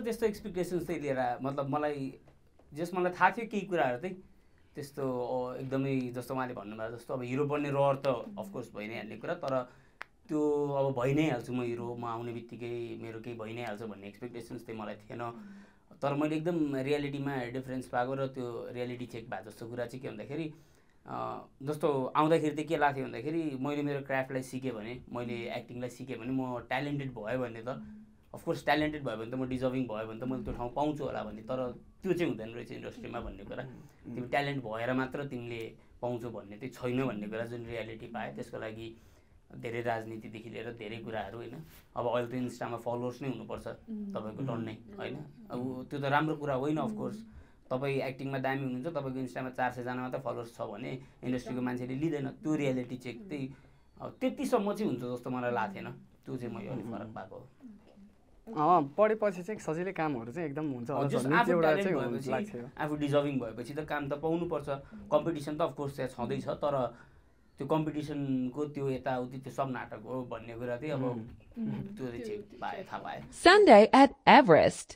त्यस्तो एक्सपेक्टेसन्स चाहिँ लिएर मतलब मलाई मलाई थाहा थियो केही कुराहरू चाहिँ त्यस्तो एकदमै जस्तो उहाँले भन्नुभयो जस्तो अब हिरो बन्ने रहर त अफकोर्स भइ नै हाल्ने कुरा, तर त्यो अब भइ नै हाल्छु म हिरो, म आउने बित्तिकै मेरो केही भइ नै हाल्छ भन्ने एक्सपेक्टेसन्स चाहिँ मलाई थिएन। तर मैले एकदम रियालिटीमा डिफरेन्स पाएको र त्यो रियालिटी चेक भएको जस्तो कुरा चाहिँ के भन्दाखेरि जस्तो आउँदाखेरि चाहिँ के लाग्थ्यो भन्दाखेरि मैले मेरो क्राफ्टलाई सिकेँ भने, मैले एक्टिङलाई सिकेँ भने म ट्यालेन्टेड भयो भने त अफकोर्स ट्यालेन्टेड भयो भने त म डिजर्भिङ भयो भने त मैले त्यो ठाउँ पाउँछु होला भन्ने, तर त्यो चाहिँ हुँदैन रहेछ इन्डस्ट्रीमा भन्ने कुरा। तिमी ट्यालेन्ट भएर मात्र तिमीले पाउँछौ भन्ने चाहिँ छैन भन्ने कुरा जुन रियालिटी पाएँ। त्यसको लागि धेरै राजनीतिदेखि लिएर धेरै कुराहरू होइन। अब अहिले त इन्स्टामा फलोवर्स नै हुनुपर्छ तपाईँको टन्नै होइन। अब त्यो त राम्रो कुरा होइन अफकोर्स। तपाईँ एक्टिङमा दामी हुनुहुन्छ, तपाईँको इन्स्टामा 400 जना मात्र फलोवर्स छ भने इन्डस्ट्रीको मान्छेले लिँदैन। त्यो रियालिटी चेक चाहिँ त्यतिसम्म चाहिँ हुन्छ जस्तो मलाई लाग्थेन। त्यो चाहिँ मैले अलिक फरक पाएको हो। पढेपछि चाहिँ सजिलै कामहरू चाहिँ एकदम हुन्छ। आफू डिजर्भिङ भएपछि त काम त पाउनुपर्छ। कम्पिटिसन त अफकोर्स त्यहाँ छँदैछ, तर त्यो कम्पिटिसनको त्यो यताउति त्यो सब नाटक हो भन्ने कुरा चाहिँ अब त्यो चाहिँ थाहा पाएँ। Sunday at Everest.